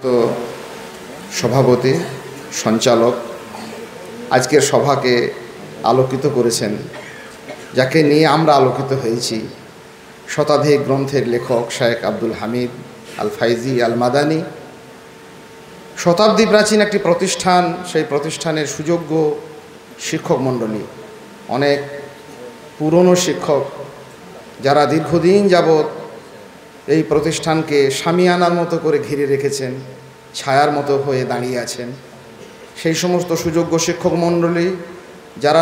তো সভাপতি সঞ্চালক আজকের সভাকে আলোকিত করেছেন, যাকে নিয়ে আমরা আলোকিত হয়েছি, শতাধিক গ্রন্থের লেখক শেখ আব্দুল হামিদ আল ফাইজি আল মাদানী। শতাব্দী প্রাচীন একটি প্রতিষ্ঠান, সেই প্রতিষ্ঠানের সুযোগ্য শিক্ষক মণ্ডলী, অনেক পুরনো শিক্ষক যারা দীর্ঘদিন যাবৎ এই প্রতিষ্ঠানকে শামিয়ানার মতো করে ঘিরে রেখেছেন, ছায়ার মতো হয়ে দাঁড়িয়ে আছেন। সেই সমস্ত সুযোগ্য শিক্ষক মণ্ডলী যারা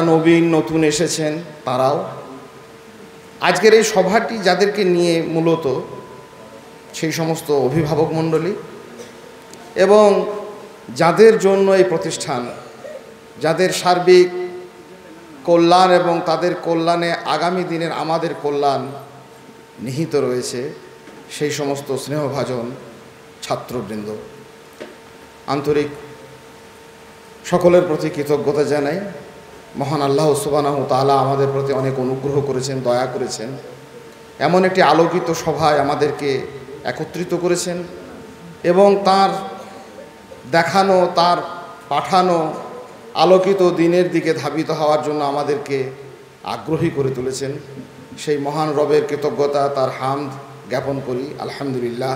নতুন এসেছেন, তারাও আজকের এই সভাটি যাদেরকে নিয়ে মূলত সেই সমস্ত অভিভাবক মণ্ডলী এবং যাদের জন্য এই প্রতিষ্ঠান, যাদের সার্বিক কল্যাণ এবং তাদের কল্যাণে আগামী দিনের আমাদের কল্যাণ নিহিত রয়েছে, সেই সমস্ত স্নেহভাজন ছাত্রবৃন্দ, আন্তরিক সকলের প্রতি কৃতজ্ঞতা জানাই। মহান আল্লাহ সুবহানাহু ওয়া তাআলা আমাদের প্রতি অনেক অনুগ্রহ করেছেন, দয়া করেছেন, এমন একটি আলোকিত সভায় আমাদেরকে একত্রিত করেছেন এবং তার দেখানো, তার পাঠানো আলোকিত দিনের দিকে ধাবিত হওয়ার জন্য আমাদেরকে আগ্রহী করে তুলেছেন। সেই মহান রবের কৃতজ্ঞতা, তার হামদ জ্ঞাপন করি, আলহামদুলিল্লাহ।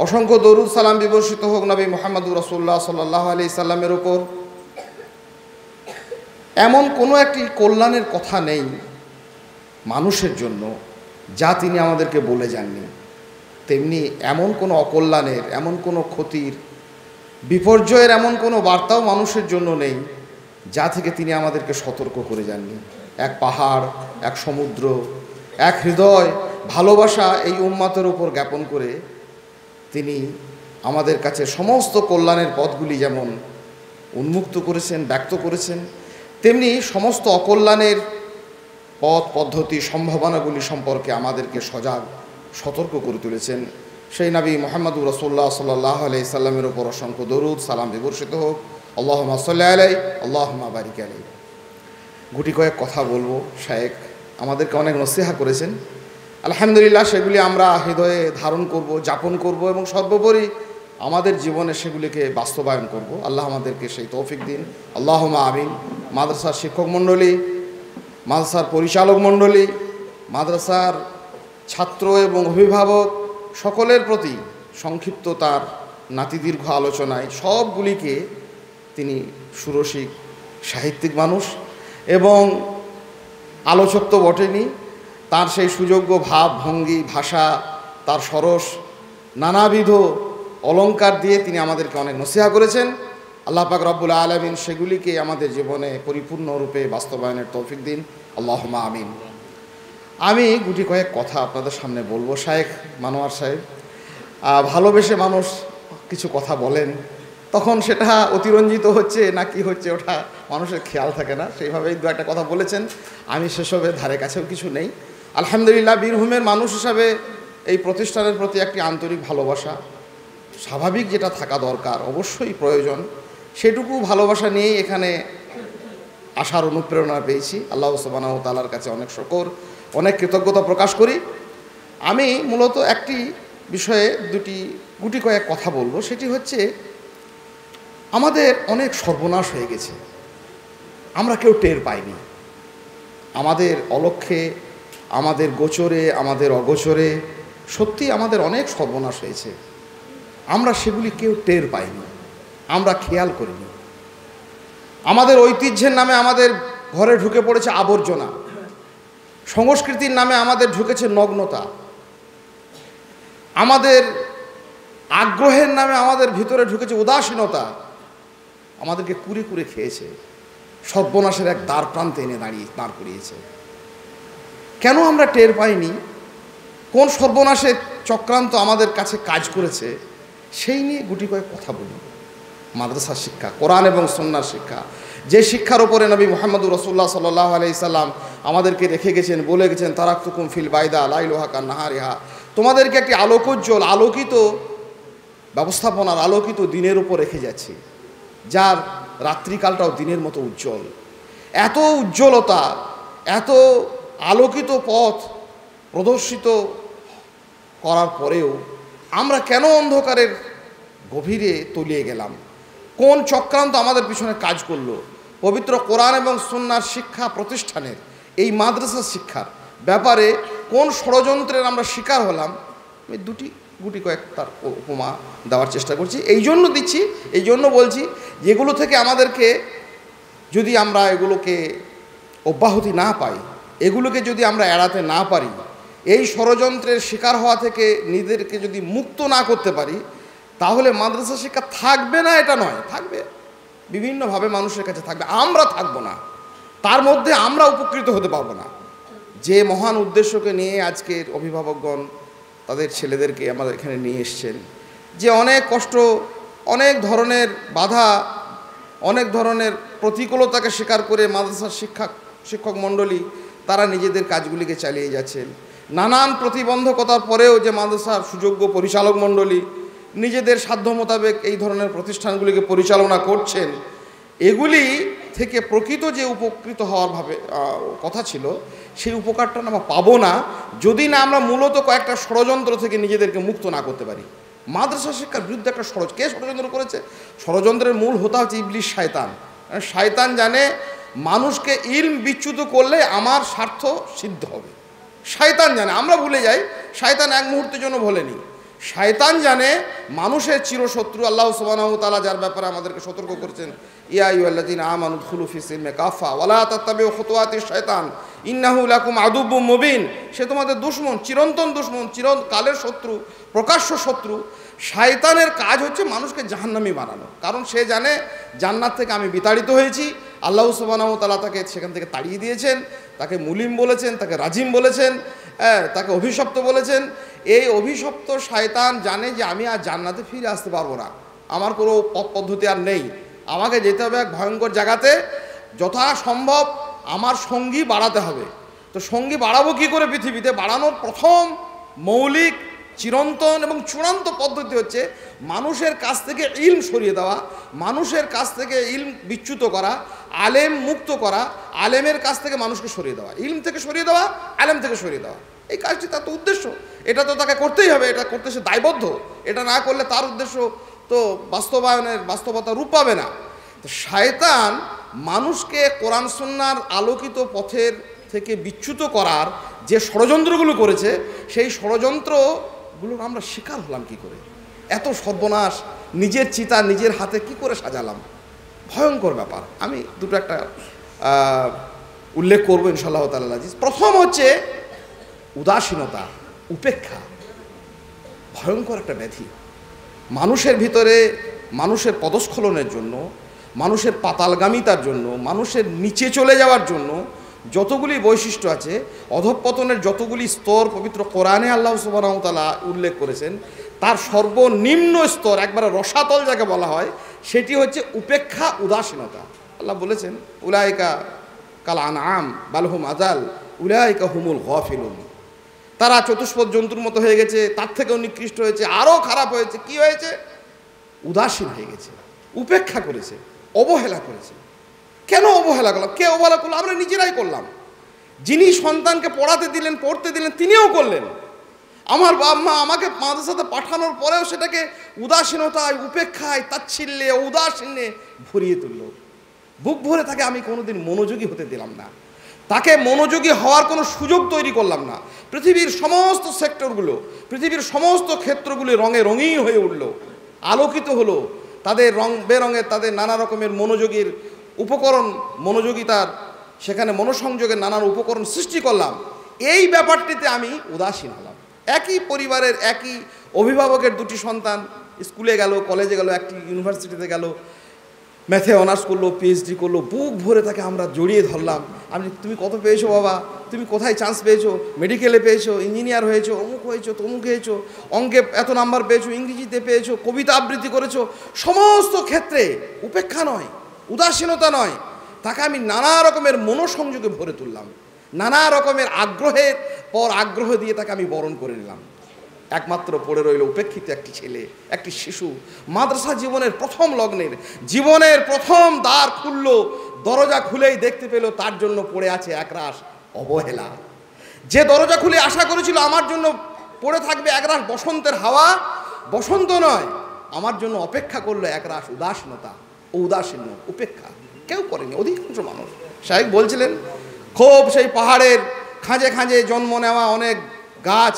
অসংখ্য দরুদ সালাম বিবর্ষিত হোক নবী মুহাম্মদুর রাসূলুল্লাহ সাল্লাল্লাহু আলাইহি সাল্লামের ওপর। এমন কোনো একটি কল্যাণের কথা নেই মানুষের জন্য যা তিনি আমাদেরকে বলে যাননি, তেমনি এমন কোনো অকল্যাণের, এমন কোনো ক্ষতির, বিপর্যয়ের এমন কোনো বার্তাও মানুষের জন্য নেই যা থেকে তিনি আমাদেরকে সতর্ক করে যাননি। এক পাহাড়, এক সমুদ্র, এক হৃদয়, ভালোবাসা এই উম্মতের উপর জ্ঞাপন করে তিনি আমাদের কাছে সমস্ত কল্যাণের পথগুলি যেমন উন্মুক্ত করেছেন, ব্যক্ত করেছেন, তেমনি সমস্ত অকল্যাণের পথ পদ্ধতি, সম্ভাবনাগুলি সম্পর্কে আমাদেরকে সজাগ সতর্ক করে তুলেছেন। সেই নবী মুহাম্মদুর রাসূলুল্লাহ সাল্লাল্লাহু আলাইহি সাল্লামের উপর অসংখ্য দরুদ সালাম বিবর্ষিত হোক। আল্লাহুম্মা সাল্লি আলাইহি, আল্লাহুম্মা বারিক আলাইহি। গুটি কয়েক কথা বলবো। শায়েখ আমাদেরকে অনেক নসিহা করেছেন, আলহামদুলিল্লাহ, সেগুলি আমরা হৃদয়ে ধারণ করব, যাপন করব এবং সর্বোপরি আমাদের জীবনে সেগুলিকে বাস্তবায়ন করব। আল্লাহ আমাদেরকে সেই তৌফিক দিন, আল্লাহুম্মা আমিন। মাদ্রাসার শিক্ষক মণ্ডলী, মাদ্রাসার পরিচালক মণ্ডলী, মাদ্রাসার ছাত্র এবং অভিভাবক সকলের প্রতি সংক্ষিপ্ত তার নাতিদীর্ঘ আলোচনায় সবগুলিকে, তিনি সুরসিক সাহিত্যিক মানুষ এবং আলোচক তো বটেনি, তার সেই সুযোগ্য ভাব ভঙ্গি, ভাষা, তার সরস নানাবিধ অলংকার দিয়ে তিনি আমাদেরকে অনেক নসিহা করেছেন। আল্লাহ পাক রব্বুল আলামিন সেগুলিকে আমাদের জীবনে পরিপূর্ণরূপে বাস্তবায়নের তৌফিক দিন, আল্লাহুম্মা আমিন। আমি গুটি কয়েক কথা আপনাদের সামনে বলবো। শায়েখ মানোয়ার সাহেব ভালোবেসে মানুষ কিছু কথা বলেন, তখন সেটা অতিরঞ্জিত হচ্ছে না কি হচ্ছে ওটা মানুষের খেয়াল থাকে না, সেইভাবেই দু একটা কথা বলেছেন। আমি সেসবের ধারে কাছেও কিছু নেই। আলহামদুলিল্লাহ, বীরভূমের মানুষ হিসাবে এই প্রতিষ্ঠানের প্রতি একটি আন্তরিক ভালোবাসা স্বাভাবিক, যেটা থাকা দরকার, অবশ্যই প্রয়োজন, সেটুকু ভালোবাসা নিয়েই এখানে আসার অনুপ্রেরণা পেয়েছি। আল্লাহ সুবহানাহু ওয়া তাআলার কাছে অনেক শুকর, অনেক কৃতজ্ঞতা প্রকাশ করি। আমি মূলত একটি বিষয়ে গুটি কয়েক কথা বলবো। সেটি হচ্ছে, আমাদের অনেক সর্বনাশ হয়ে গেছে, আমরা কেউ টের পাইনি। আমাদের অলক্ষ্যে, আমাদের গোচরে, আমাদের অগোচরে সত্যি আমাদের অনেক সর্বনাশ হয়েছে, আমরা সেগুলি কেউ টের পাইনি, আমরা খেয়াল করিনি। আমাদের ঐতিহ্যের নামে আমাদের ঘরে ঢুকে পড়েছে আবর্জনা, সংস্কৃতির নামে আমাদের ঢুকেছে নগ্নতা, আমাদের আগ্রহের নামে আমাদের ভিতরে ঢুকেছে উদাসীনতা, আমাদেরকে কুরে কুরে খেয়েছে, সর্বনাশের এক দ্বার প্রান্তে এনে দাঁড় করিয়েছে। কেন আমরা টের পাইনি? কোন সর্বনাশের চক্রান্ত আমাদের কাছে কাজ করেছে, সেই নিয়ে গুটি কয়েক কথা বলি। মাদ্রাসার শিক্ষা, কোরআন এবং সুন্নাহর শিক্ষা, যে শিক্ষার ওপরে নবী মুহাম্মদুর রাসূলুল্লাহ সাল্লাল্লাহু আলাইহি সাল্লাম আমাদেরকে রেখে গেছেন, বলে গেছেন, তারাকতুকুম ফিল বাইদা লাইলুহা কান্নাহারিহা, তোমাদেরকে একটি আলোকোজ্জ্বল, আলোকিত ব্যবস্থাপনার, আলোকিত দিনের উপর রেখে যাচ্ছি, যার রাত্রিকালটাও দিনের মতো উজ্জ্বল। এত উজ্জ্বলতা, এত আলোকিত পথ প্রদর্শিত করার পরেও আমরা কেন অন্ধকারের গভীরে তলিয়ে গেলাম। কোন চক্রান্ত আমাদের পিছনে কাজ করলো? পবিত্র কোরআন এবং সুন্নাহর শিক্ষা প্রতিষ্ঠানের এই মাদ্রাসা শিক্ষার ব্যাপারে কোন ষড়যন্ত্রের আমরা শিকার হলাম? আমি গুটি কয়েক তার উপমা দেওয়ার চেষ্টা করছি। এই জন্য দিচ্ছি, এই জন্য বলছি, যেগুলো থেকে আমাদেরকে যদি আমরা এগুলোকে অব্যাহতি না পাই, এগুলোকে যদি আমরা এড়াতে না পারি, এই ষড়যন্ত্রের শিকার হওয়া থেকে নিজেদেরকে যদি মুক্ত না করতে পারি, তাহলে মাদ্রাসা শিক্ষা থাকবে না, এটা নয়, থাকবে বিভিন্নভাবে মানুষের কাছে থাকবে, আমরা থাকবো না, তার মধ্যে আমরা উপকৃত হতে পারবো না। যে মহান উদ্দেশ্যকে নিয়ে আজকের অভিভাবকগণ তাদের ছেলেদেরকে আমাদের এখানে নিয়ে এসছেন, যে অনেক কষ্ট, অনেক ধরনের বাধা, অনেক ধরনের প্রতিকূলতাকে স্বীকার করে মাদ্রাসার শিক্ষক মণ্ডলী তারা নিজেদের কাজগুলিকে চালিয়ে যাচ্ছেন। নানান প্রতিবন্ধকতার পরেও যে মাদ্রাসার সুযোগ্য পরিচালক মণ্ডলী নিজেদের সাধ্য মোতাবেক এই ধরনের প্রতিষ্ঠানগুলিকে পরিচালনা করছেন, এগুলি থেকে প্রকৃত যে উপকৃত হওয়ার কথা ছিল, সেই উপকারটা আমরা পাবো না যদি না আমরা মূলত কয়েকটা ষড়যন্ত্র থেকে নিজেদেরকে মুক্ত না করতে পারি। মাদ্রাসা শিক্ষার বিরুদ্ধে একটা কে ষড়যন্ত্র করেছে? ষড়যন্ত্রের মূল হোতা হচ্ছে ইবলিশ, শয়তান। শয়তান জানে মানুষকে ইলম বিচ্যুত করলে আমার স্বার্থ সিদ্ধ হবে। শয়তান জানে, আমরা ভুলে যাই, শয়তান এক মুহূর্তের জন্য ভোলেনি। শয়তান জানে মানুষের চিরশত্রু আল্লাহ সুবহানাহু ওয়া তাআলা, যার ব্যাপারে আমাদেরকে সতর্ক করেছেন, ইয়া আইয়ুহাল্লাযীনা আমানু উদখুলু ফিস সিলমি কাফা ওয়া লা তাত্তাবিউ খুতুওয়াতিশ শায়তান ইন্নাহু লাকুম আদুব্বুম মুবিন। সে তোমাদের দুশমন, চিরন্তন দুশমন, চিরকালের শত্রু, প্রকাশ্য শত্রু। শয়তানের কাজ হচ্ছে মানুষকে জাহান্নামী বানানো, কারণ সে জানে জান্নাত থেকে আমি বিতাড়িত হয়েছি, আল্লাহ সুবহানাহু ওয়া তাআলা তাকে সেখান থেকে তাড়িয়ে দিয়েছেন, তাকে মুলিম বলেছেন, তাকে রাজিম বলেছেন, তাকে অভিশপ্ত বলেছেন। এই অভিশপ্ত শয়তান জানে যে আমি আর জান্নাতে ফিরে আসতে পারবো না, আমার কোনো পথ পদ্ধতি আর নেই, আমাকে যেতে হবে এক ভয়ঙ্কর জায়গাতে, যথাসম্ভব আমার সঙ্গী বাড়াতে হবে। তো সঙ্গী বাড়াবো কী করে? পৃথিবীতে বাড়ানোর প্রথম মৌলিক, চিরন্তন এবং চূড়ান্ত পদ্ধতি হচ্ছে মানুষের কাছ থেকে ইলম সরিয়ে দেওয়া, মানুষের কাছ থেকে ইলম বিচ্যুত করা, আলেম মুক্ত করা, আলেমের কাছ থেকে মানুষকে সরিয়ে দেওয়া, ইলম থেকে সরিয়ে দেওয়া, আলেম থেকে সরিয়ে দেওয়া। এই কাজটি তার তো উদ্দেশ্য, এটা তো তাকে করতেই হবে, এটা করতে সে দায়বদ্ধ। এটা না করলে তার উদ্দেশ্য তো বাস্তবতা রূপ পাবে না। তো শয়তান মানুষকে কোরআন সুন্নাহর আলোকিত পথের থেকে বিচ্যুত করার যে ষড়যন্ত্রগুলো করেছে, সেই ষড়যন্ত্রগুলোর আমরা শিকার হলাম কি করে? এত সর্বনাশ নিজের চিতা নিজের হাতে কি করে সাজালাম, ভয়ঙ্কর ব্যাপার। আমি দুটো একটা উল্লেখ করবো ইনশাআল্লাহ তাআলা আজিজ। প্রথম হচ্ছে উদাসীনতা, উপেক্ষা, ভয়ঙ্কর একটা ব্যাধি। মানুষের ভিতরে মানুষের পদস্খলনের জন্য, মানুষের পাতালগামিতার জন্য, মানুষের নিচে চলে যাওয়ার জন্য যতগুলি বৈশিষ্ট্য আছে, অধঃপতনের যতগুলি স্তর পবিত্র কোরআনে আল্লাহ সুবহানাহু ওয়া তাআলা উল্লেখ করেছেন, তার সর্বনিম্ন স্তর, একবারে রসাতল যাকে বলা হয়, সেটি হচ্ছে উপেক্ষা, উদাসীনতা। আল্লাহ বলেছেন, উলাইকা কাল আনআম বাল হুম আযাল উলাইকা হুমুল গাফিলুন। তারা চতুষ্পদ জন্তুর মতো হয়ে গেছে, তার থেকেও নিকৃষ্ট হয়েছে, আরও খারাপ হয়েছে। কি হয়েছে? উদাসীন হয়ে গেছে, উপেক্ষা করেছে, অবহেলা করেছে। কেন অবহেলা করলাম? কে অবহেলা করলো? আমরা নিজেরাই করলাম। যিনি সন্তানকে পড়াতে দিলেন, পড়তে দিলেন, তিনিও করলেন। আমার বাবা মা আমাকে মাদ্রাসাতে পাঠানোর পরেও সেটাকে উদাসীনতায়, উপেক্ষায়, তাচ্ছিল্যে, উদাসীন্যে ভরিয়ে তুলল। বুক ভরে তাকে আমি কোনোদিন মনোযোগী হতে দিলাম না, তাকে মনোযোগী হওয়ার কোনো সুযোগ তৈরি করলাম না। পৃথিবীর সমস্ত সেক্টরগুলো, পৃথিবীর সমস্ত ক্ষেত্রগুলি রঙে রঙিন হয়ে উঠল, আলোকিত হলো, তাদের রং বেরঙের, তাদের নানা রকমের মনোযোগীর উপকরণ, মনোযোগিতার সেখানে মনোসংযোগের নানান উপকরণ সৃষ্টি করলাম। এই ব্যাপারটিতে আমি উদাসীন হলাম। একই পরিবারের, একই অভিভাবকের দুটি সন্তান স্কুলে গেল, কলেজে গেল, একটি ইউনিভার্সিটিতে গেল, ম্যাথে অনার্স করলো, পিএইচডি করলো, বুক ভরে তাকে আমরা জড়িয়ে ধরলাম। তুমি কত পেয়েছো বাবা? তুমি কোথায় চান্স পেয়েছো? মেডিকেলে পেয়েছো, ইঞ্জিনিয়ার হয়েছো, অমুক হয়েছো, তমুক হয়েছো, অঙ্কে এত নাম্বার পেয়েছো, ইংরেজিতে পেয়েছো, কবিতা আবৃত্তি করেছো। সমস্ত ক্ষেত্রে উপেক্ষা নয়, উদাসীনতা নয়, তাকে আমি নানা রকমের মনোসংযোগে ভরে তুললাম, নানা রকমের আগ্রহের পর আগ্রহ দিয়ে তাকে আমি বরণ করে নিলাম। একমাত্র পড়ে রইল উপেক্ষিত একটি ছেলে, একটি শিশু। মাদ্রাসা জীবনের প্রথম লগ্নের, জীবনের প্রথম দ্বার খুলল, দরজা খুলেই দেখতে পেল তার জন্য পড়ে আছে একরাশ অবহেলা। যে দরজা খুলে আশা করেছিল আমার জন্য পড়ে থাকবে একরাশ বসন্তের হাওয়া, বসন্ত নয়, আমার জন্য অপেক্ষা করলো একরাশ উদাসীনতা, উদাসীন্য উপেক্ষা কেউ করেনি অধিকাংশ মানুষ। সাহেব বলছিলেন খুব সেই পাহাড়ের খাঁজে খাঁজে জন্ম নেওয়া অনেক গাছ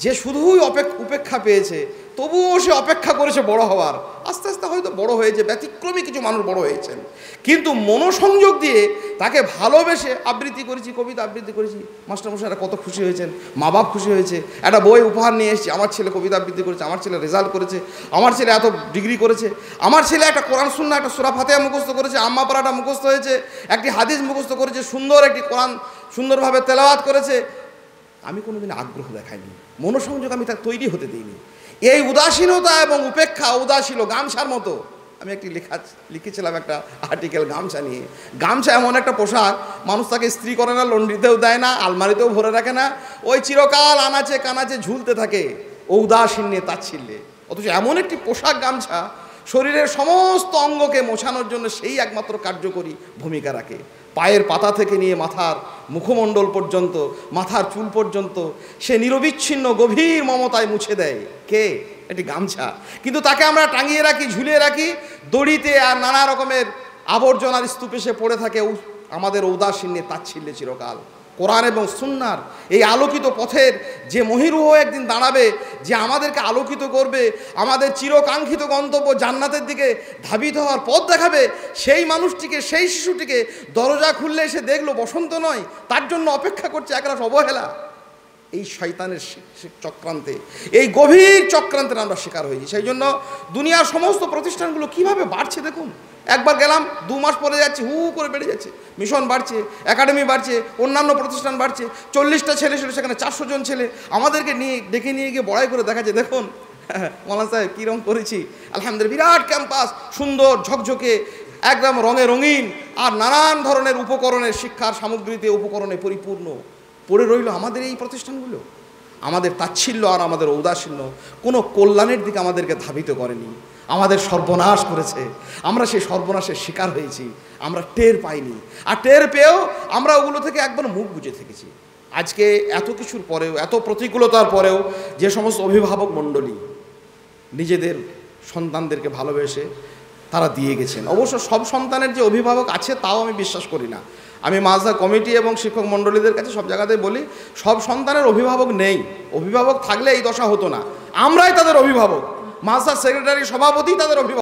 যে শুধুই উপেক্ষা পেয়েছে, তবুও সে অপেক্ষা করেছে বড় হওয়ার। আস্তে আস্তে হয়তো বড় হয়েছে, ব্যতিক্রমী কিছু মানুষ বড় হয়েছেন, কিন্তু মনোসংযোগ দিয়ে তাকে ভালোবেসে আবৃত্তি করেছি, কবিতা আবৃত্তি করেছি, মাস্টারমশাইরা কত খুশি হয়েছেন, মা বাপ খুশি হয়েছে, একটা বই উপহার নিয়ে এসেছি, আমার ছেলে কবিতা আবৃত্তি করেছে, আমার ছেলে রেজাল্ট করেছে, আমার ছেলে এত ডিগ্রি করেছে, আমার ছেলে একটা কোরআন সুন্নাহ, একটা সূরা ফাতিহা মুখস্থ করেছে, আম্মা পারাটা মুখস্থ হয়েছে, একটি হাদিস মুখস্থ করেছে, সুন্দর একটি কোরআন সুন্দরভাবে তেলাওয়াত করেছে। আমি কোনোদিন আগ্রহ দেখাইনি, মনোসংযোগ আমি তার তৈরি হতে দিইনি। এই উদাসীনতা এবং উপেক্ষা উদাসীন গামছার মতো। আমি একটি লিখেছিলাম একটা আর্টিকেল গামছা নিয়ে। গামছা এমন একটা পোশাক, মানুষ তাকে ইস্ত্রি করে না, লন্ড্রিতেও দেয় না, আলমারিতেও ভরে রাখে না, ওই চিরকাল আনাচে কানাচে ঝুলতে থাকে ঔদাসীন্যে তাচ্ছিল্যে। অথচ এমন একটি পোশাক গামছা শরীরের সমস্ত অঙ্গকে মোছানোর জন্য সেই একমাত্র কার্যকরী ভূমিকা রাখে। পায়ের পাতা থেকে নিয়ে মাথার মুখমণ্ডল পর্যন্ত, মাথার চুল পর্যন্ত সে নিরবিচ্ছিন্ন গভীর মমতায় মুছে দেয়। কে? এটি গামছা। কিন্তু তাকে আমরা টাঙিয়ে রাখি, ঝুলিয়ে রাখি দড়িতে, আর নানা রকমের আবর্জনার স্তূপে সে পড়ে থাকে আমাদের ঔদাসীন্যে তাচ্ছিল্যে চিরকাল। কোরআন এবং সুন্নাহর এই আলোকিত পথের যে মহিরুহ একদিন দাঁড়াবে, যে আমাদেরকে আলোকিত করবে, আমাদের চিরকাঙ্ক্ষিত গন্তব্য জান্নাতের দিকে ধাবিত হওয়ার পথ দেখাবে, সেই মানুষটিকে, সেই শিশুটিকে দরজা খুললে সে দেখলো বসন্ত নয়, তার জন্য অপেক্ষা করছে একরাশ অবহেলা। এই শয়তানের চক্রান্তে, এই গভীর চক্রান্তের আমরা শিকার হয়েছি। সেই জন্য দুনিয়ার সমস্ত প্রতিষ্ঠানগুলো কিভাবে বাড়ছে দেখুন। একবার গেলাম, 2 মাস পরে যাচ্ছে, হু করে বেড়ে যাচ্ছে। মিশন বাড়ছে, একাডেমি বাড়ছে, অন্যান্য প্রতিষ্ঠান বাড়ছে। 40টা ছেলে ছিল, সেখানে 400 জন ছেলে। আমাদেরকে ডেকে নিয়ে গিয়ে বড়াই করে দেখাচ্ছে, দেখুন মৌলানা সাহেব কীরকম করেছি, আলহামদুলিল্লাহ, বিরাট ক্যাম্পাস, সুন্দর ঝকঝকে, একদম রঙে রঙিন, আর নানান ধরনের উপকরণের, শিক্ষার সামগ্রীতে উপকরণে পরিপূর্ণ। পড়ে রইল আমাদের এই প্রতিষ্ঠানগুলো। আমাদের তাচ্ছিল্য আর আমাদের ঔদাসীন্য কোনো কল্যাণের দিকে আমাদেরকে ধাবিত করেনি, আমাদের সর্বনাশ করেছে। আমরা সেই সর্বনাশের শিকার হয়েছি, আমরা টের পাইনি। আর টের পেয়েও আমরা ওগুলো থেকে একবার মুখ বুজে থেকেছি। আজকে এত কিছুর পরেও, এত প্রতিকূলতার পরেও যে সমস্ত অভিভাবক মণ্ডলী নিজেদের সন্তানদেরকে ভালোবেসে তারা দিয়ে গেছেন। অবশ্য সব সন্তানের যে অভিভাবক আছে তাও আমি বিশ্বাস করি না। আমি মাদ্রাসা কমিটি এবং শিক্ষক মণ্ডলীদের কাছে সব জায়গাতেই বলি, সব সন্তানের অভিভাবক নেই। অভিভাবক থাকলে এই দশা হতো না, আমরাই তাদের অভিভাবক। মাদ্রাসার সেক্রেটারি, সভাপতি তাদের অভিভাবক।